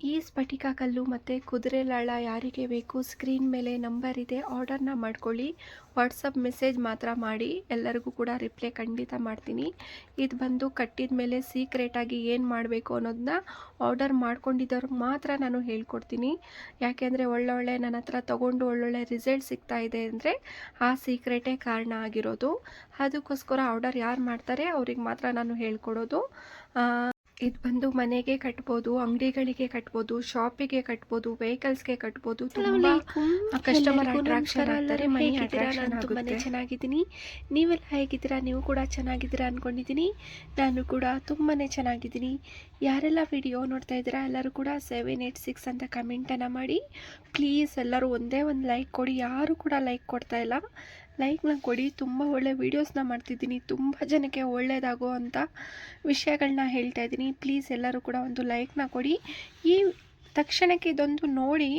ಈ ಸ್ಫಟಿಕ ಕಲ್ಲು ಮತ್ತು ಕುದುರೆ ಲಾಳ ಯಾರಿಗೆ ಬೇಕು ಸ್ಕ್ರೀನ್ ಮೇಲೆ ನಂಬರ್ ಇದೆ, ಆರ್ಡರ್ನ ಮಾಡ್ಕೊಳ್ಳಿ. ವಾಟ್ಸಪ್ ಮೆಸೇಜ್ ಮಾತ್ರ ಮಾಡಿ, ಎಲ್ಲರಿಗೂ ಕೂಡ ರಿಪ್ಲೈ ಖಂಡಿತ ಮಾಡ್ತೀನಿ. ಇದು ಬಂದು ಕಟ್ಟಿದ ಮೇಲೆ ಸೀಕ್ರೆಟಾಗಿ ಏನು ಮಾಡಬೇಕು ಅನ್ನೋದನ್ನ ಆರ್ಡರ್ ಮಾಡ್ಕೊಂಡಿದ್ದವ್ರಿಗೆ ಮಾತ್ರ ನಾನು ಹೇಳ್ಕೊಡ್ತೀನಿ. ಯಾಕೆಂದರೆ ಒಳ್ಳೊಳ್ಳೆ ನನ್ನ ಹತ್ರ ತೊಗೊಂಡು ಒಳ್ಳೊಳ್ಳೆ ರಿಸಲ್ಟ್ ಸಿಗ್ತಾ ಇದೆ ಅಂದರೆ ಆ ಸೀಕ್ರೆಟೇ ಕಾರಣ ಆಗಿರೋದು. ಅದಕ್ಕೋಸ್ಕರ ಆರ್ಡರ್ ಯಾರು ಮಾಡ್ತಾರೆ ಅವ್ರಿಗೆ ಮಾತ್ರ ನಾನು ಹೇಳ್ಕೊಡೋದು. ಇದು ಬಂದು ಮನೆಗೆ ಕಟ್ಬೋದು, ಅಂಗಡಿಗಳಿಗೆ ಕಟ್ಬೋದು, ಶಾಪಿಗೆ ಕಟ್ಬೋದು, ವೆಹಿಕಲ್ಸ್ಗೆ ಕಟ್ಬೋದು. ತುಂಬ ಕಸ್ಟಮರ್ ಅಟ್ರಾಕ್ಷನ್ ಆಗ್ತಾರೆ, ಮನಿ ಅಟ್ರಾಕ್ಷನ್ ಆಗುತ್ತೆ. ತುಂಬಾ ಚೆನ್ನಾಗಿದ್ದೀನಿ, ನೀವೆಲ್ಲ ಹೇಗಿದ್ದೀರಾ? ನೀವು ಕೂಡ ಚೆನ್ನಾಗಿದ್ದೀರಾ ಅಂದ್ಕೊಂಡಿದ್ದೀನಿ. ನಾನು ಕೂಡ ತುಂಬಾ ಚೆನ್ನಾಗಿದ್ದೀನಿ. ಯಾರೆಲ್ಲ ವಿಡಿಯೋ ನೋಡ್ತಾ ಇದ್ದೀರಾ ಎಲ್ಲರೂ ಕೂಡ 786 ಅಂತ ಕಮೆಂಟನ್ನು ಮಾಡಿ. ಪ್ಲೀಸ್ ಎಲ್ಲರೂ ಒಂದೇ ಒಂದು ಲೈಕ್ ಕೊಡಿ. ಯಾರು ಕೂಡ ಲೈಕ್ ಕೊಡ್ತಾ ಇಲ್ಲ, ಲೈಕ್ನ ಕೊಡಿ. ತುಂಬ ಒಳ್ಳೆ ವೀಡಿಯೋಸ್ನ ಮಾಡ್ತಿದ್ದೀನಿ, ತುಂಬ ಜನಕ್ಕೆ ಒಳ್ಳೆಯದಾಗೋ ಅಂಥ ವಿಷಯಗಳನ್ನ ಹೇಳ್ತಾ ಇದ್ದೀನಿ. ಪ್ಲೀಸ್ ಎಲ್ಲರೂ ಕೂಡ ಒಂದು ಲೈಕ್ನ ಕೊಡಿ. ಈ ತಕ್ಷಣಕ್ಕೆ ಇದೊಂದು ನೋಡಿ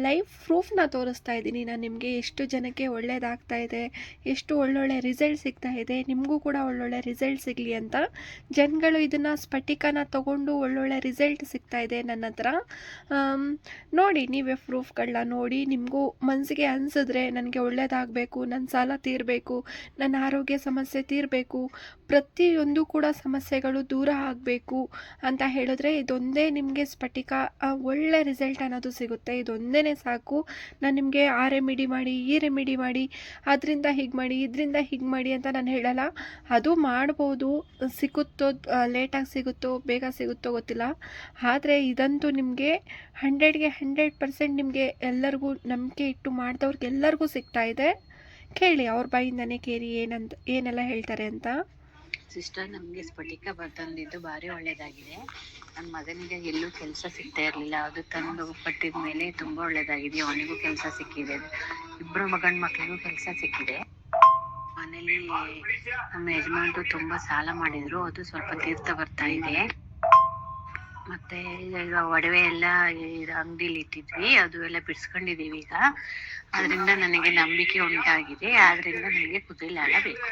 ಲೈವ್ ಪ್ರೂಫ್ನ ತೋರಿಸ್ತಾ ಇದ್ದೀನಿ ನಾನು ನಿಮಗೆ, ಎಷ್ಟು ಜನಕ್ಕೆ ಒಳ್ಳೆಯದಾಗ್ತಾ ಇದೆ, ಎಷ್ಟು ಒಳ್ಳೊಳ್ಳೆ ರಿಸಲ್ಟ್ ಸಿಗ್ತಾ ಇದೆ. ನಿಮಗೂ ಕೂಡ ಒಳ್ಳೊಳ್ಳೆ ರಿಸಲ್ಟ್ ಸಿಗಲಿ ಅಂತ ಜನಗಳು ಇದನ್ನು ಸ್ಫಟಿಕನ ತೊಗೊಂಡು ಒಳ್ಳೊಳ್ಳೆ ರಿಸಲ್ಟ್ ಸಿಗ್ತಾ ಇದೆ ನನ್ನ ಹತ್ರ. ನೋಡಿ, ನೀವೇ ಪ್ರೂಫ್ಗಳನ್ನ ನೋಡಿ. ನಿಮಗೂ ಮನಸ್ಸಿಗೆ ಅನಿಸಿದ್ರೆ ನನಗೆ ಒಳ್ಳೆಯದಾಗಬೇಕು, ನನ್ನ ಸಾಲ ತೀರಬೇಕು, ನನ್ನ ಆರೋಗ್ಯ ಸಮಸ್ಯೆ ತೀರಬೇಕು, ಪ್ರತಿಯೊಂದು ಕೂಡ ಸಮಸ್ಯೆಗಳು ದೂರ ಆಗಬೇಕು ಅಂತ ಹೇಳಿದ್ರೆ ಇದೊಂದೇ ನಿಮಗೆ ಸ್ಫಟಿಕ ಒಳ್ಳೆ ರಿಸಲ್ಟ್ ಅನ್ನೋದು ಸಿಗುತ್ತೆ. ಇದೊಂದೇ ಸಾಕು. ನಾನು ನಿಮಗೆ ಆ ರೆಮಿಡಿ ಮಾಡಿ, ಈ ರೆಮಿಡಿ ಮಾಡಿ, ಅದರಿಂದ ಹೀಗೆ ಮಾಡಿ, ಇದರಿಂದ ಹೀಗೆ ಮಾಡಿ ಅಂತ ನಾನು ಹೇಳಲ್ಲ. ಅದು ಮಾಡ್ಬೋದು, ಸಿಗುತ್ತೋ ಲೇಟಾಗಿ ಸಿಗುತ್ತೋ ಬೇಗ ಸಿಗುತ್ತೋ ಗೊತ್ತಿಲ್ಲ. ಆದರೆ ಇದಂತೂ ನಿಮಗೆ 100ಗೆ 100% ನಿಮಗೆ ಎಲ್ಲರಿಗೂ ನಂಬಿಕೆ ಇಟ್ಟು ಮಾಡಿದವ್ರಿಗೆ ಎಲ್ಲರಿಗೂ ಸಿಗ್ತಾ ಇದೆ. ಕೇಳಿ ಅವ್ರ ಬಾಯಿಂದನೇ ಕೇಳಿ ಏನೆಲ್ಲ ಹೇಳ್ತಾರೆ ಅಂತ. ಸಿಸ್ಟರ್, ನಮಗೆ ಸ್ಫಟಿಕ ಬರ್ತಂದಿದ್ದು ಭಾರಿ ಒಳ್ಳೇದಾಗಿದೆ. ನನ್ನ ಮಗನಿಗೆ ಎಲ್ಲೂ ಕೆಲಸ ಸಿಗ್ತಾ ಇರಲಿಲ್ಲ, ಅದು ತಂದು ಕಟ್ಟಿದ ಮೇಲೆ ತುಂಬಾ ಒಳ್ಳೇದಾಗಿದೆ. ಅವನಿಗೂ ಕೆಲಸ ಸಿಕ್ಕಿದೆ, ಇಬ್ಬರು ಗಂಡು ಮಕ್ಕಳಿಗೂ ಕೆಲಸ ಸಿಕ್ಕಿದೆ. ಮನೇಲಿ ನಮ್ಮ ಯಜಮಾನ್ರು ತುಂಬಾ ಸಾಲ ಮಾಡಿದ್ರು, ಅದು ಸ್ವಲ್ಪ ತೀರ್ಥ ಬರ್ತಾ ಇದೆ. ಮತ್ತೆ ಈಗ ಒಡವೆ ಎಲ್ಲ ಅಂಗಡಿಲಿ ಇಟ್ಟಿದ್ವಿ, ಅದು ಎಲ್ಲ ಬಿಡಿಸ್ಕೊಂಡಿದೀವಿ ಈಗ. ಅದರಿಂದ ನನಗೆ ನಂಬಿಕೆ ಉಂಟಾಗಿದೆ. ಆದ್ರಿಂದ ನನಗೆ ಕುದುರೆ ಲಾಳ ಬೇಕು.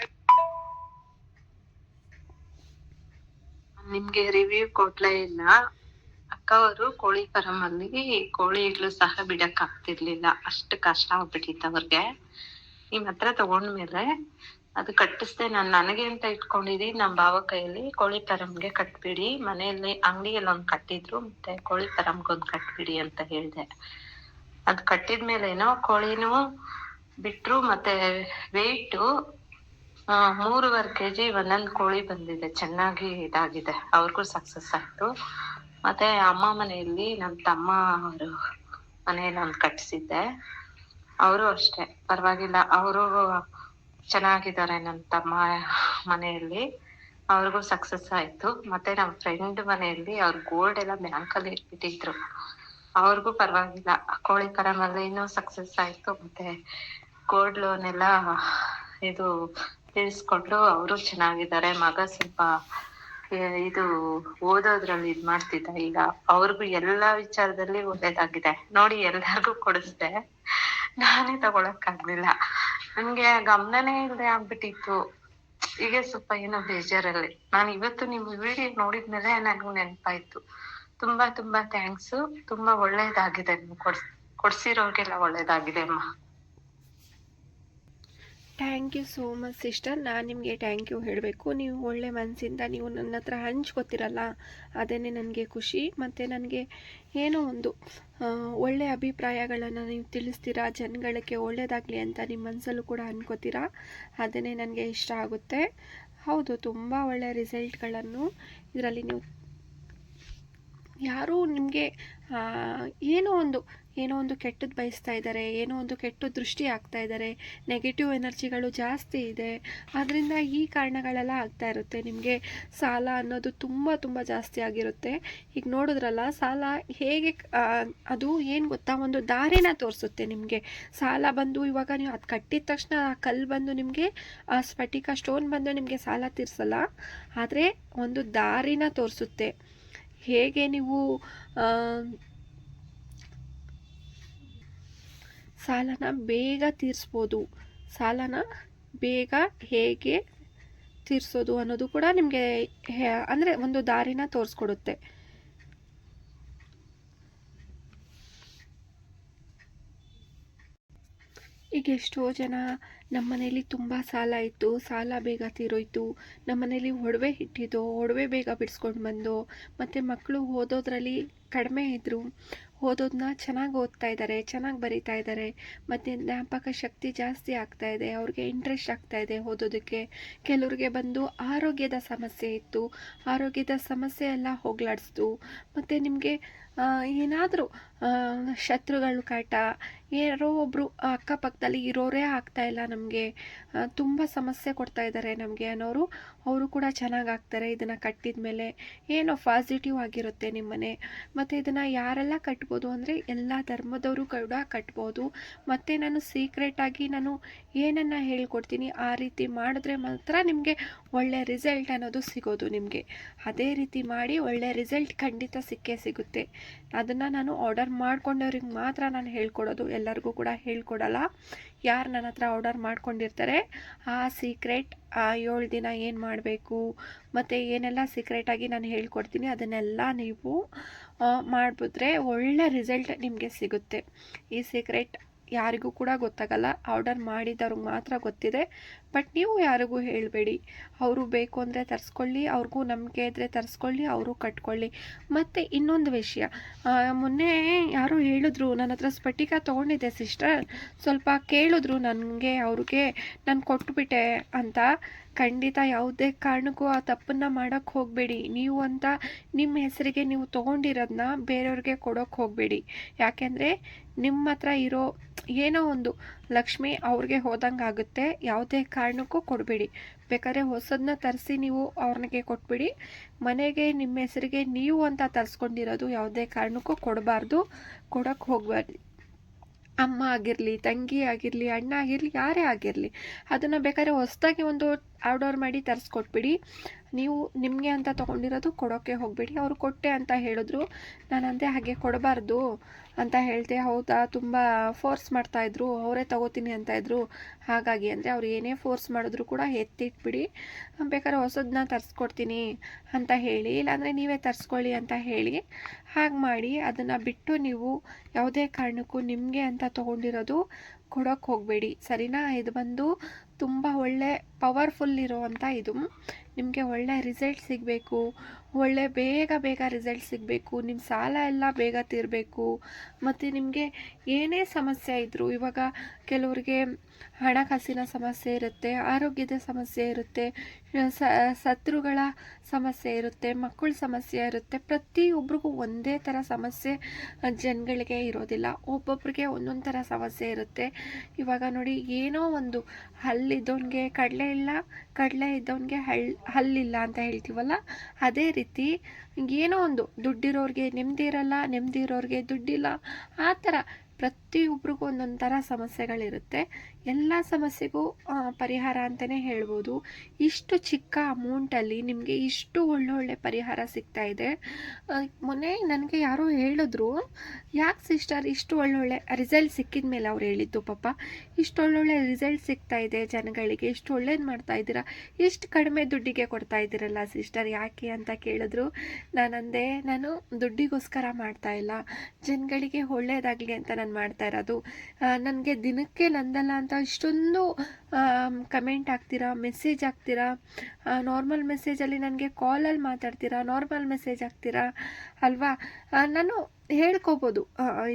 ನಿಮ್ಗೆ ರಿವ್ಯೂ ಕೊಡ್ಲೇ ಇಲ್ಲ. ಅಕ್ಕವರು ಕೋಳಿ ಫಾರಂ ಅಲ್ಲಿ ಕೋಳಿಗಳು ಸಹ ಬಿಡಕ್ ಆಗ್ತಿರ್ಲಿಲ್ಲ, ಅಷ್ಟು ಕಷ್ಟ ಆಗ್ಬಿಟ್ಟಿತ್ತು ಅವ್ರಿಗೆ. ನಿಮ್ ಹತ್ರ ತಗೊಂಡ್ಮೇಲೆ ಅದು ಕಟ್ಟಿಸ್ದೆ. ನನಗೆ ಅಂತ ಇಟ್ಕೊಂಡಿದೀನಿ, ನಮ್ಮ ಭಾವ ಕೈಯಲ್ಲಿ ಕೋಳಿ ಫಾರಂಗೆ ಕಟ್ಬಿಡಿ, ಮನೆಯಲ್ಲಿ ಅಂಗಡಿಯಲ್ಲಿ ಒಂದ್ ಕಟ್ಟಿದ್ರು, ಮತ್ತೆ ಕೋಳಿ ಫಾರಂಗೆ ಒಂದ್ ಕಟ್ಬಿಡಿ ಅಂತ ಹೇಳ್ದೆ. ಅದ್ ಕಟ್ಟಿದ್ಮೇಲೆನೋ ಕೋಳಿನೂ ಬಿಟ್ರು, ಮತ್ತೆ ವೆಯ್ಟು 3.5 kg ಒಂದೊಂದು ಕೋಳಿ ಬಂದಿದೆ, ಚೆನ್ನಾಗಿ ಇದಾಗಿದೆ. ಅವ್ರಿಗೂ ಸಕ್ಸಸ್ ಆಯ್ತು. ಮತ್ತೆ ಅಮ್ಮ ಮನೆಯಲ್ಲಿ ನಮ್ಮ ತಮ್ಮ ಅವರು ಮನೆಯಲ್ಲಿ ಒಂದು ಕಟ್ಸಿದ್ದೆ, ಅವರು ಅಷ್ಟೇ ಪರವಾಗಿಲ್ಲ, ಅವರು ಚೆನ್ನಾಗಿದ್ದಾರೆ. ನನ್ನ ತಮ್ಮ ಮನೆಯಲ್ಲಿ ಅವ್ರಿಗೂ ಸಕ್ಸಸ್ ಆಯ್ತು. ಮತ್ತೆ ನಮ್ಮ ಫ್ರೆಂಡ್ ಮನೆಯಲ್ಲಿ ಅವ್ರ ಗೋಲ್ಡ್ ಎಲ್ಲ ಬ್ಯಾಂಕಲ್ಲಿ ಇಟ್ಬಿಟ್ಟಿದ್ರು, ಅವ್ರಿಗೂ ಪರವಾಗಿಲ್ಲ. ಕೋಳಿ ಫಾರಮಲ್ಲಿ ಇನ್ನೂ ಸಕ್ಸಸ್ ಆಯ್ತು. ಮತ್ತೆ ಗೋಲ್ಡ್ ಲೋನ್ ಎಲ್ಲ ಇದು ತಿಳಿಸ್ಕೊಂಡು ಅವರು ಚೆನ್ನಾಗಿದ್ದಾರೆ. ಮಗ ಸ್ವಲ್ಪ ಇದು ಓದೋದ್ರಲ್ಲಿ ಇದ್ ಮಾಡ್ತಿದ್ದ, ಈಗ ಅವ್ರಿಗೂ ಎಲ್ಲಾ ವಿಚಾರದಲ್ಲಿ ಒಳ್ಳೇದಾಗಿದೆ. ನೋಡಿ, ಎಲ್ಲರಿಗೂ ಕೊಡಿಸ್ದೆ, ನಾನೇ ತಗೊಳಕ್ ಆಗ್ಲಿಲ್ಲ. ನನ್ಗೆ ಗಮನನೇ ಇಲ್ಲದೆ ಆಗ್ಬಿಟ್ಟಿತ್ತು. ಈಗ ಸ್ವಲ್ಪ ಏನೋ ಬೇಜಾರಲ್ಲಿ. ನಾನು ಇವತ್ತು ನಿಮ್ ವಿಡಿಯೋ ನೋಡಿದ್ಮೇಲೆ ನನಗೂ ನೆನಪಾಯ್ತು. ತುಂಬಾ ತುಂಬಾ ಥ್ಯಾಂಕ್ಸ್. ತುಂಬಾ ಒಳ್ಳೇದಾಗಿದೆ, ನೀವು ಕೊಡ್ಸಿರೋರ್ಗೆಲ್ಲ ಒಳ್ಳೇದಾಗಿದೆ ಅಮ್ಮ. Thank you so much sister. ನಾನು ನಿಮಗೆ ಥ್ಯಾಂಕ್ ಯು ಹೇಳಬೇಕು. ನೀವು ಒಳ್ಳೆ ಮನಸ್ಸಿಂದ ನೀವು ನನ್ನ ಹತ್ರ ಹಂಚ್ಕೋತಿರಲ್ಲ, ಅದೇ ನನಗೆ ಖುಷಿ. ಮತ್ತು ನನಗೆ ಏನೋ ಒಂದು ಒಳ್ಳೆಯ ಅಭಿಪ್ರಾಯಗಳನ್ನು ನೀವು ತಿಳಿಸ್ತೀರಾ, ಜನಗಳಿಗೆ ಒಳ್ಳೆಯದಾಗಲಿ ಅಂತ ನಿಮ್ಮ ಮನಸ್ಸಲ್ಲೂ ಕೂಡ ಅನ್ಕೋತೀರಾ, ಅದೇ ನನಗೆ ಇಷ್ಟ ಆಗುತ್ತೆ. ಹೌದು, ತುಂಬ ಒಳ್ಳೆಯ ರಿಸಲ್ಟ್ಗಳನ್ನು ಇದರಲ್ಲಿ ನೀವು ಯಾರೂ ನಿಮಗೆ ಏನೋ ಒಂದು ಕೆಟ್ಟದ್ದು ಬಯಸ್ತಾ ಇದ್ದಾರೆ, ಏನೋ ಒಂದು ಕೆಟ್ಟ ದೃಷ್ಟಿ ಆಗ್ತಾ ಇದ್ದಾರೆ, ನೆಗೆಟಿವ್ ಎನರ್ಜಿಗಳು ಜಾಸ್ತಿ ಇದೆ, ಅದರಿಂದ ಈ ಕಾರಣಗಳೆಲ್ಲ ಆಗ್ತಾ ಇರುತ್ತೆ. ನಿಮಗೆ ಸಾಲ ಅನ್ನೋದು ತುಂಬ ಜಾಸ್ತಿ ಆಗಿರುತ್ತೆ. ಈಗ ನೋಡಿದ್ರಲ್ಲ, ಸಾಲ ಹೇಗೆ ಅದು ಏನು ಗೊತ್ತಾ, ಒಂದು ದಾರಿನ ತೋರಿಸುತ್ತೆ ನಿಮಗೆ. ಸಾಲ ಬಂದು ಇವಾಗ ನೀವು ಅದು ಕಟ್ಟಿದ ತಕ್ಷಣ ಆ ಕಲ್ಲು ಬಂದು ನಿಮಗೆ, ಆ ಸ್ಫಟಿಕ ಸ್ಟೋನ್ ಬಂದು ನಿಮಗೆ ಸಾಲ ತೀರಿಸಲ್ಲ, ಆದರೆ ಒಂದು ದಾರಿನ ತೋರಿಸುತ್ತೆ. ಹೇಗೆ ನೀವು ಸಾಲನ ಬೇಗ ತೀರಿಸ್ಬೋದು, ಸಾಲನ ಬೇಗ ಹೇಗೆ ತೀರಿಸೋದು ಅನ್ನೋದು ಕೂಡ ನಿಮಗೆ ಅಂದರೆ ಒಂದು ದಾರಿನ ತೋರಿಸ್ಕೊಡುತ್ತೆ. ಈಗ ಎಷ್ಟೋ ಜನ ನಮ್ಮ ಮನೇಲಿ ತುಂಬ ಸಾಲ ಇತ್ತು, ಸಾಲ ಬೇಗ ತೀರೋಯ್ತು, ನಮ್ಮ ಮನೇಲಿ ಒಡವೆ ಇಟ್ಟಿದ್ದು, ಒಡವೆ ಬೇಗ ಬಿಡಿಸ್ಕೊಂಡು ಬಂದು, ಮತ್ತು ಮಕ್ಕಳು ಓದೋದ್ರಲ್ಲಿ ಕಡಿಮೆ ಇದ್ದರು, ಓದೋದನ್ನ ಚೆನ್ನಾಗಿ ಓದ್ತಾ ಇದ್ದಾರೆ, ಚೆನ್ನಾಗಿ ಬರಿತಾ ಇದ್ದಾರೆ, ಮತ್ತು ಜ್ಞಾಪಕ ಶಕ್ತಿ ಜಾಸ್ತಿ ಆಗ್ತಾ ಇದೆ, ಅವ್ರಿಗೆ ಇಂಟ್ರೆಸ್ಟ್ ಆಗ್ತಾ ಇದೆ ಓದೋದಕ್ಕೆ. ಕೆಲವ್ರಿಗೆ ಬಂದು ಆರೋಗ್ಯದ ಸಮಸ್ಯೆ ಇತ್ತು, ಆರೋಗ್ಯದ ಸಮಸ್ಯೆ ಎಲ್ಲ ಹೋಗ್ಲಾಡಿಸ್ತು. ಮತ್ತು ನಿಮಗೆ ಏನಾದರೂ ಶತ್ರುಗಳ ಕಾಟ, ಯಾರೋ ಒಬ್ಬರು ಅಕ್ಕಪಕ್ಕದಲ್ಲಿ ಇರೋರೇ ಆಗ್ತಾಯಿಲ್ಲ ನಮಗೆ, ತುಂಬ ಸಮಸ್ಯೆ ಕೊಡ್ತಾ ಇದ್ದಾರೆ ನಮಗೆ ಅನ್ನೋರು, ಅವರು ಕೂಡ ಚೆನ್ನಾಗಿ ಆಗ್ತಾರೆ ಇದನ್ನು ಕಟ್ಟಿದ ಮೇಲೆ. ಏನೋ ಪಾಸಿಟಿವ್ ಆಗಿರುತ್ತೆ ನಿಮ್ಮ ಮನೆ. ಮತ್ತು ಇದನ್ನು ಯಾರೆಲ್ಲ ಕಟ್ಬೋದು ಅಂದರೆ ಎಲ್ಲ ಧರ್ಮದವರು ಕೂಡ ಕಟ್ಬೋದು. ಮತ್ತು ನಾನು ಸೀಕ್ರೆಟಾಗಿ ನಾನು ಏನನ್ನು ಹೇಳ್ಕೊಡ್ತೀನಿ ಆ ರೀತಿ ಮಾಡಿದ್ರೆ ಮಾತ್ರ ನಿಮಗೆ ಒಳ್ಳೆ ರಿಸಲ್ಟ್ ಅನ್ನೋದು ಸಿಗೋದು ನಿಮಗೆ. ಅದೇ ರೀತಿ ಮಾಡಿ ಒಳ್ಳೆ ರಿಸಲ್ಟ್ ಖಂಡಿತ ಸಿಕ್ಕೇ ಸಿಗುತ್ತೆ. ಅದನ್ನು ನಾನು ಆರ್ಡರ್ ಮಾಡ್ಕೊಂಡವ್ರಿಗೆ ಮಾತ್ರ ನಾನು ಹೇಳ್ಕೊಡೋದು, ಎಲ್ಲರಿಗೂ ಕೂಡ ಹೇಳ್ಕೊಡಲ್ಲ. ಯಾರು ನನ್ನ ಹತ್ರ ಆರ್ಡರ್ ಮಾಡ್ಕೊಂಡಿರ್ತಾರೆ ಆ ಸೀಕ್ರೆಟ್ 7 ದಿನ ಏನು ಮಾಡಬೇಕು ಮತ್ತು ಏನೆಲ್ಲ ಸೀಕ್ರೆಟಾಗಿ ನಾನು ಹೇಳ್ಕೊಡ್ತೀನಿ ಅದನ್ನೆಲ್ಲ ನೀವು ಮಾಡಿಬಿಟ್ರೆ ಒಳ್ಳೆ ರಿಸಲ್ಟ್ ನಿಮಗೆ ಸಿಗುತ್ತೆ. ಈ ಸೀಕ್ರೆಟ್ ಯಾರಿಗೂ ಕೂಡ ಗೊತ್ತಾಗಲ್ಲ, ಆರ್ಡರ್ ಮಾಡಿದವ್ರಿಗೆ ಮಾತ್ರ ಗೊತ್ತಿದೆ. ಬಟ್ ನೀವು ಯಾರಿಗೂ ಹೇಳಬೇಡಿ. ಅವರು ಬೇಕು ಅಂದರೆ ತರಿಸ್ಕೊಳ್ಳಿ, ಅವ್ರಿಗೂ ನಂಬಿಕೆ ಇದ್ದರೆ ತರಿಸ್ಕೊಳ್ಳಿ, ಅವರು ಕಟ್ಕೊಳ್ಳಿ. ಮತ್ತು ಇನ್ನೊಂದು ವಿಷಯ, ಮೊನ್ನೆ ಯಾರೋ ಹೇಳಿದ್ರು ನನ್ನ ಹತ್ರ ಸ್ಫಟಿಕ ತೊಗೊಂಡಿದ್ದೆ ಸಿಸ್ಟರ್, ಸ್ವಲ್ಪ ಕೇಳಿದ್ರು ನನಗೆ, ಅವ್ರಿಗೆ ನಾನು ಕೊಟ್ಬಿಟ್ಟೆ ಅಂತ. ಖಂಡಿತ ಯಾವುದೇ ಕಾರಣಕ್ಕೂ ಆ ತಪ್ಪನ್ನು ಮಾಡೋಕ್ಕೆ ಹೋಗಬೇಡಿ. ನೀವು ಅಂತ ನಿಮ್ಮ ಹೆಸರಿಗೆ ನೀವು ತೊಗೊಂಡಿರೋದನ್ನ ಬೇರೆಯವ್ರಿಗೆ ಕೊಡೋಕ್ಕೆ ಹೋಗಬೇಡಿ. ಯಾಕೆಂದರೆ ನಿಮ್ಮ ಹತ್ರ ಇರೋ ಏನೋ ಒಂದು ಲಕ್ಷ್ಮಿ ಅವ್ರಿಗೆ ಹೋದಂಗೆ ಆಗುತ್ತೆ. ಯಾವುದೇ ಕಾರಣಕ್ಕೂ ಕೊಡಬೇಡಿ. ಬೇಕಾದ್ರೆ ಹೊಸದನ್ನ ತರಿಸಿ ನೀವು ಅವ್ರಿಗೆ ಕೊಟ್ಬಿಡಿ. ಮನೆಗೆ ನಿಮ್ಮ ಹೆಸರಿಗೆ ನೀವು ಅಂತ ತರಿಸ್ಕೊಂಡಿರೋದು ಯಾವುದೇ ಕಾರಣಕ್ಕೂ ಕೊಡಬಾರ್ದು, ಕೊಡೋಕ್ಕೆ ಹೋಗಬಾರ್ದು. ಅಮ್ಮ ಆಗಿರಲಿ, ತಂಗಿ ಆಗಿರಲಿ, ಅಣ್ಣ ಆಗಿರಲಿ, ಯಾರೇ ಆಗಿರಲಿ, ಅದನ್ನು ಬೇಕಾದ್ರೆ ಹೊಸದಾಗಿ ಒಂದು ಆರ್ಡರ್ ಮಾಡಿ ತರಿಸ್ಕೊಟ್ಬಿಡಿ. ನೀವು ನಿಮಗೆ ಅಂತ ತೊಗೊಂಡಿರೋದು ಕೊಡೋಕ್ಕೆ ಹೋಗಬೇಡಿ. ಅವರು ಕೊಟ್ಟೆ ಅಂತ ಹೇಳಿದ್ರು, ನಾನು ಅಂದೆ ಹಾಗೆ ಕೊಡಬಾರ್ದು ಅಂತ ಹೇಳ್ದೆ. ಹೌದಾ, ತುಂಬ ಫೋರ್ಸ್ ಮಾಡ್ತಾಯಿದ್ರು, ಅವರೇ ತಗೋತೀನಿ ಅಂತ ಇದ್ರು, ಹಾಗಾಗಿ ಅಂದರೆ ಅವ್ರು ಏನೇ ಫೋರ್ಸ್ ಮಾಡಿದ್ರು ಕೂಡ ಎತ್ತಿಟ್ಬಿಡಿ. ಬೇಕಾದ್ರೆ ಹೊಸದನ್ನ ತರಿಸ್ಕೊಡ್ತೀನಿ ಅಂತ ಹೇಳಿ, ಇಲ್ಲಾಂದರೆ ನೀವೇ ತರಿಸ್ಕೊಳ್ಳಿ ಅಂತ ಹೇಳಿ, ಹಾಗೆ ಮಾಡಿ. ಅದನ್ನು ಬಿಟ್ಟು ನೀವು ಯಾವುದೇ ಕಾರಣಕ್ಕೂ ನಿಮಗೆ ಅಂತ ತೊಗೊಂಡಿರೋದು ಕೊಡೋಕ್ಕೆ ಹೋಗಬೇಡಿ, ಸರಿನಾ? ಇದು ಬಂದು ತುಂಬ ಒಳ್ಳೆ ಪವರ್ಫುಲ್ ಇರೋವಂಥ ಇದು. ನಿಮಗೆ ಒಳ್ಳೆ ರಿಸಲ್ಟ್ ಸಿಗಬೇಕು, ಒಳ್ಳೆ ಬೇಗ ರಿಸಲ್ಟ್ ಸಿಗಬೇಕು, ನಿಮ್ಮ ಸಾಲ ಎಲ್ಲ ಬೇಗ ತೀರಬೇಕು. ಮತ್ತು ನಿಮಗೆ ಏನೇ ಸಮಸ್ಯೆ ಇದ್ದರೂ, ಇವಾಗ ಕೆಲವರಿಗೆ ಹಣಕಾಸಿನ ಸಮಸ್ಯೆ ಇರುತ್ತೆ, ಆರೋಗ್ಯದ ಸಮಸ್ಯೆ ಇರುತ್ತೆ, ಶತ್ರುಗಳ ಸಮಸ್ಯೆ ಇರುತ್ತೆ, ಮಕ್ಕಳ ಸಮಸ್ಯೆ ಇರುತ್ತೆ. ಪ್ರತಿಯೊಬ್ಬರಿಗೂ ಒಂದೇ ಥರ ಸಮಸ್ಯೆ ಜನಗಳಿಗೆ ಇರೋದಿಲ್ಲ, ಒಬ್ಬೊಬ್ಬರಿಗೆ ಒಂದೊಂದು ಥರ ಸಮಸ್ಯೆ ಇರುತ್ತೆ. ಇವಾಗ ನೋಡಿ, ಏನೋ ಒಂದು ಹಲ್ಲಿದ್ದವನಿಗೆ ಕಡಲೆ ಇಲ್ಲ, ಕಡಲೆ ಇದ್ದವನಿಗೆ ಹಲ್ಲಿಲ್ಲ ಅಂತ ಹೇಳ್ತೀವಲ್ಲ, ಅದೇ ರೀತಿ ಏನೋ ಒಂದು ದುಡ್ಡಿರೋರಿಗೆ ನೆಮ್ಮದಿ ಇರಲ್ಲ, ನೆಮ್ಮದಿ ಇರೋರಿಗೆ ದುಡ್ಡಿಲ್ಲ, ಆ ಥರ ಪ್ರತಿಯೊಬ್ಬರಿಗೂ ಒಂದೊಂದು ಥರ ಸಮಸ್ಯೆಗಳಿರುತ್ತೆ. ಎಲ್ಲ ಸಮಸ್ಯೆಗೂ ಪರಿಹಾರ ಅಂತಲೇ ಹೇಳ್ಬೋದು. ಇಷ್ಟು ಚಿಕ್ಕ ಅಮೌಂಟಲ್ಲಿ ನಿಮಗೆ ಇಷ್ಟು ಒಳ್ಳೊಳ್ಳೆ ಪರಿಹಾರ ಸಿಗ್ತಾ ಇದೆ. ಮೊನ್ನೆ ನನಗೆ ಯಾರೋ ಹೇಳಿದ್ರು, ಯಾಕೆ ಸಿಸ್ಟರ್ ಇಷ್ಟು ಒಳ್ಳೊಳ್ಳೆ ರಿಸಲ್ಟ್ ಸಿಕ್ಕಿದ ಮೇಲೆ ಅವ್ರು ಹೇಳಿದ್ದು, ಪಾಪ ಇಷ್ಟು ಒಳ್ಳೊಳ್ಳೆ ರಿಸಲ್ಟ್ ಸಿಗ್ತಾ ಇದೆ ಜನಗಳಿಗೆ, ಇಷ್ಟು ಒಳ್ಳೇದು ಮಾಡ್ತಾ ಇದ್ದೀರಾ, ಇಷ್ಟು ಕಡಿಮೆ ದುಡ್ಡಿಗೆ ಕೊಡ್ತಾ ಇದ್ದೀರಲ್ಲ ಸಿಸ್ಟರ್, ಯಾಕೆ ಅಂತ ಕೇಳಿದ್ರು. ನಾನಂದೆ, ನಾನು ದುಡ್ಡಿಗೋಸ್ಕರ ಮಾಡ್ತಾ ಇಲ್ಲ, ಜನಗಳಿಗೆ ಒಳ್ಳೇದಾಗಲಿ ಅಂತ ನಾನು ಮಾಡ್ತಾ ಇರೋದು. ನನಗೆ ದಿನಕ್ಕೆ ನಂದಲ್ಲ ಅಂತ ಇಷ್ಟೊಂದು ಕಮೆಂಟ್ ಹಾಕ್ತೀರಾ, ಮೆಸೇಜ್ ಹಾಕ್ತೀರಾ, ನಾರ್ಮಲ್ ಮೆಸೇಜಲ್ಲಿ ನನಗೆ ಕಾಲಲ್ಲಿ ಮಾತಾಡ್ತೀರಾ, ನಾರ್ಮಲ್ ಮೆಸೇಜ್ ಹಾಕ್ತೀರಾ ಅಲ್ವಾ. ನಾನು ಹೇಳ್ಕೊಬೋದು,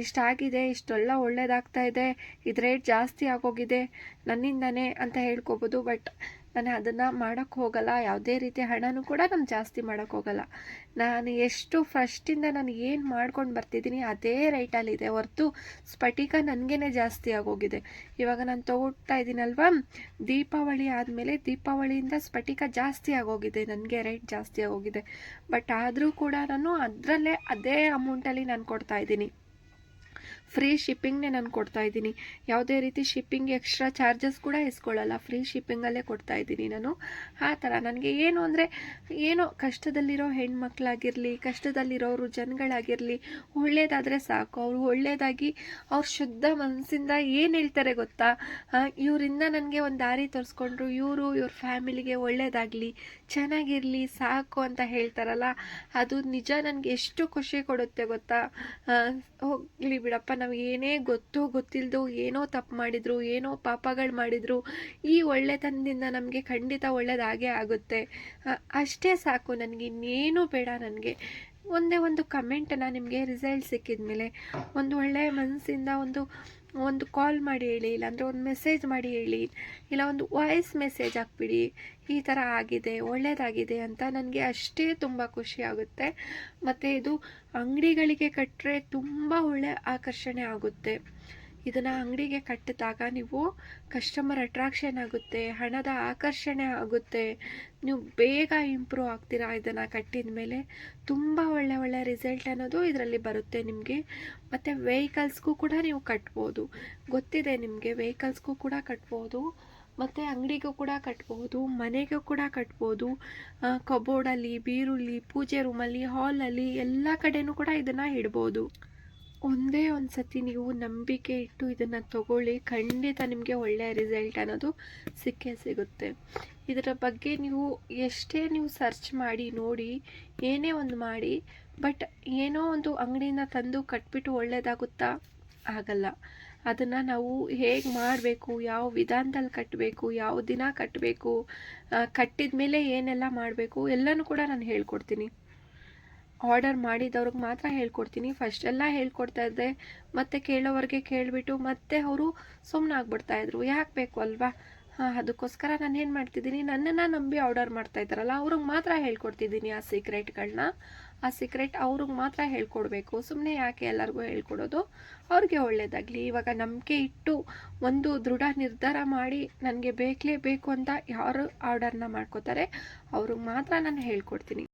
ಇಷ್ಟಾಗಿದೆ, ಇಷ್ಟೆಲ್ಲ ಒಳ್ಳೇದಾಗ್ತಾ ಇದೆ, ಇದು ರೇಟ್ ಜಾಸ್ತಿ ಆಗೋಗಿದೆ ನನ್ನಿಂದನೇ ಅಂತ ಹೇಳ್ಕೊಬೋದು. ಬಟ್ ನಾನು ಅದನ್ನು ಮಾಡೋಕ್ಕೆ ಹೋಗಲ್ಲ. ಯಾವುದೇ ರೀತಿ ಹಣನೂ ಕೂಡ ನಾನು ಜಾಸ್ತಿ ಮಾಡೋಕ್ಕೆ ಹೋಗಲ್ಲ. ನಾನು ಎಷ್ಟು ಫಸ್ಟಿಂದ ನಾನು ಏನು ಮಾಡ್ಕೊಂಡು ಬರ್ತಿದ್ದೀನಿ ಅದೇ ರೈಟಲ್ಲಿದೆ ಹೊರತು ಸ್ಫಟಿಕ ನನಗೇ ಜಾಸ್ತಿ ಆಗೋಗಿದೆ. ಇವಾಗ ನಾನು ತೊಗೊಳ್ತಾ ಇದ್ದೀನಲ್ವ, ದೀಪಾವಳಿ ಆದಮೇಲೆ ದೀಪಾವಳಿಯಿಂದ ಸ್ಫಟಿಕ ಜಾಸ್ತಿ ಆಗೋಗಿದೆ, ನನಗೆ ರೇಟ್ ಜಾಸ್ತಿ ಆಗೋಗಿದೆ. ಬಟ್ ಆದರೂ ಕೂಡ ನಾನು ಅದರಲ್ಲೇ ಅದೇ ಅಮೌಂಟಲ್ಲಿ ನಾನು ಕೊಡ್ತಾಯಿದ್ದೀನಿ. ಫ್ರೀ ಶಿಪ್ಪಿಂಗ್ನೇ ನಾನು ಕೊಡ್ತಾಯಿದ್ದೀನಿ. ಯಾವುದೇ ರೀತಿ ಶಿಪ್ಪಿಂಗ್ ಎಕ್ಸ್ಟ್ರಾ ಚಾರ್ಜಸ್ ಕೂಡ ಇಸ್ಕೊಳ್ಳಲ್ಲ, ಫ್ರೀ ಶಿಪ್ಪಿಂಗಲ್ಲೇ ಕೊಡ್ತಾಯಿದ್ದೀನಿ ನಾನು. ಆ ಥರ ನನಗೆ ಏನು ಅಂದರೆ, ಏನೋ ಕಷ್ಟದಲ್ಲಿರೋ ಹೆಣ್ಮಕ್ಳಾಗಿರಲಿ, ಕಷ್ಟದಲ್ಲಿರೋರು ಜನಗಳಾಗಿರಲಿ, ಒಳ್ಳೇದಾದರೆ ಸಾಕು. ಅವರು ಒಳ್ಳೇದಾಗಿ ಅವ್ರ ಶುದ್ಧ ಮನಸ್ಸಿಂದ ಏನು ಹೇಳ್ತಾರೆ ಗೊತ್ತಾ, ಇವರಿಂದ ನನಗೆ ಒಂದು ದಾರಿ ತೋರಿಸ್ಕೊಂಡ್ರು, ಇವ್ರ ಫ್ಯಾಮಿಲಿಗೆ ಒಳ್ಳೇದಾಗಲಿ, ಚೆನ್ನಾಗಿರಲಿ ಸಾಕು ಅಂತ ಹೇಳ್ತಾರಲ್ಲ, ಅದು ನಿಜ ನನಗೆ ಎಷ್ಟು ಖುಷಿ ಕೊಡುತ್ತೆ ಗೊತ್ತಾ. ಹೋಗಲಿ ಬಿಡಪ್ಪ, ನಾವು ಏನೇ ಗೊತ್ತಿಲ್ಲದು ಏನೋ ತಪ್ಪು ಮಾಡಿದ್ರು, ಏನೋ ಪಾಪಗಳು ಮಾಡಿದ್ರು, ಈ ಒಳ್ಳೆತನದಿಂದ ನಮಗೆ ಖಂಡಿತ ಒಳ್ಳೆಯದಾಗೇ ಆಗುತ್ತೆ. ಅಷ್ಟೇ ಸಾಕು, ನನಗೆ ಇನ್ನೇನು ಬೇಡ. ನನಗೆ ಒಂದೇ ಒಂದು ಕಮೆಂಟನ್ನು ನಿಮಗೆ ರಿಸಲ್ಟ್ ಸಿಕ್ಕಿದ ಮೇಲೆ ಒಂದು ಒಳ್ಳೆಯ ಮನಸ್ಸಿಂದ ಒಂದು ಕಾಲ್ ಮಾಡಿ ಹೇಳಿ, ಇಲ್ಲಾಂದರೆ ಒಂದು ಮೆಸೇಜ್ ಮಾಡಿ ಹೇಳಿ, ಇಲ್ಲ ಒಂದು ವಾಯ್ಸ್ ಮೆಸೇಜ್ ಹಾಕ್ಬಿಡಿ, ಈ ಥರ ಆಗಿದೆ, ಒಳ್ಳೆಯದಾಗಿದೆ ಅಂತ. ನನಗೆ ಅಷ್ಟೇ ತುಂಬ ಖುಷಿಯಾಗುತ್ತೆ. ಮತ್ತು ಇದು ಅಂಗಡಿಗಳಿಗೆ ಕಟ್ಟರೆ ತುಂಬ ಒಳ್ಳೆಯ ಆಕರ್ಷಣೆ ಆಗುತ್ತೆ. ಇದನ್ನು ಅಂಗಡಿಗೆ ಕಟ್ಟಿದಾಗ ನೀವು ಕಸ್ಟಮರ್ ಅಟ್ರಾಕ್ಷನ್ ಆಗುತ್ತೆ, ಹಣದ ಆಕರ್ಷಣೆ ಆಗುತ್ತೆ, ನೀವು ಬೇಗ ಇಂಪ್ರೂವ್ ಆಗ್ತೀರಾ. ಇದನ್ನು ಕಟ್ಟಿದ ಮೇಲೆ ತುಂಬ ಒಳ್ಳೆ ರಿಸಲ್ಟ್ ಅನ್ನೋದು ಇದರಲ್ಲಿ ಬರುತ್ತೆ ನಿಮಗೆ. ಮತ್ತು ವೆಹಿಕಲ್ಸ್ಗೂ ಕೂಡ ನೀವು ಕಟ್ಬೋದು. ಗೊತ್ತಿದೆ ನಿಮಗೆ, ವೆಹಿಕಲ್ಸ್ಗೂ ಕೂಡ ಕಟ್ಬೋದು, ಮತ್ತು ಅಂಗಡಿಗೂ ಕೂಡ ಕಟ್ಬೋದು, ಮನೆಗೂ ಕೂಡ ಕಟ್ಬೋದು. ಕಬೋರ್ಡಲ್ಲಿ, ಬೀರುಲ್ಲಿ, ಪೂಜೆ ರೂಮಲ್ಲಿ, ಹಾಲಲ್ಲಿ ಎಲ್ಲ ಕಡೆನೂ ಕೂಡ ಇದನ್ನು ಇಡ್ಬೋದು. ಒಂದೇ ಒಂದು ಸತಿ ನೀವು ನಂಬಿಕೆ ಇಟ್ಟು ಇದನ್ನು ತಗೊಳ್ಳಿ, ಖಂಡಿತ ನಿಮಗೆ ಒಳ್ಳೆಯ ರಿಸಲ್ಟ್ ಅನ್ನೋದು ಸಿಕ್ಕೇ ಸಿಗುತ್ತೆ. ಇದರ ಬಗ್ಗೆ ಎಷ್ಟೇ ನೀವು ಸರ್ಚ್ ಮಾಡಿ ನೋಡಿ, ಏನೇ ಒಂದು ಮಾಡಿ, ಬಟ್ ಏನೋ ಒಂದು ಅಂಗಡಿಯಿಂದ ತಂದು ಕಟ್ಬಿಟ್ಟು ಒಳ್ಳೆಯದಾಗುತ್ತಾ? ಆಗಲ್ಲ. ಅದನ್ನು ನಾವು ಹೇಗೆ ಮಾಡಬೇಕು, ಯಾವ ವಿಧಾನದಲ್ಲಿ ಕಟ್ಟಬೇಕು, ಯಾವ ದಿನ ಕಟ್ಟಬೇಕು, ಕಟ್ಟಿದ ಮೇಲೆ ಏನೆಲ್ಲ ಮಾಡಬೇಕು ಎಲ್ಲನೂ ಕೂಡ ನಾನು ಹೇಳ್ಕೊಡ್ತೀನಿ. ಆರ್ಡರ್ ಮಾಡಿದವ್ರಿಗೆ ಮಾತ್ರ ಹೇಳ್ಕೊಡ್ತೀನಿ. ಫಸ್ಟೆಲ್ಲ ಹೇಳ್ಕೊಡ್ತಾ ಇದ್ದೆ, ಮತ್ತು ಕೇಳೋವ್ರಿಗೆ ಕೇಳಿಬಿಟ್ಟು ಮತ್ತೆ ಅವರು ಸುಮ್ಮನಾಗ್ಬಿಡ್ತಾಯಿದ್ರು. ಯಾಕೆ ಬೇಕು ಅಲ್ವಾ? ಅದಕ್ಕೋಸ್ಕರ ನಾನು ಏನು ಮಾಡ್ತಿದ್ದೀನಿ, ನನ್ನನ್ನು ನಂಬಿ ಆರ್ಡರ್ ಮಾಡ್ತಾಯಿದ್ದಾರಲ್ಲ ಅವ್ರಿಗೆ ಮಾತ್ರ ಹೇಳ್ಕೊಡ್ತಿದ್ದೀನಿ ಆ ಸೀಕ್ರೆಟ್ಗಳನ್ನ. ಆ ಸೀಕ್ರೆಟ್ ಅವ್ರಿಗೆ ಮಾತ್ರ ಹೇಳ್ಕೊಡ್ಬೇಕು. ಸುಮ್ಮನೆ ಯಾಕೆ ಎಲ್ಲರಿಗೂ ಹೇಳ್ಕೊಡೋದು? ಅವ್ರಿಗೆ ಒಳ್ಳೆಯದಾಗಲಿ. ಇವಾಗ ನಂಬಿಕೆ ಇಟ್ಟು ಒಂದು ದೃಢ ನಿರ್ಧಾರ ಮಾಡಿ ನನಗೆ ಬೇಕು ಅಂತ ಯಾರು ಆರ್ಡರ್ನ ಮಾಡ್ಕೋತಾರೆ ಅವ್ರಿಗೆ ಮಾತ್ರ ನಾನು ಹೇಳ್ಕೊಡ್ತೀನಿ.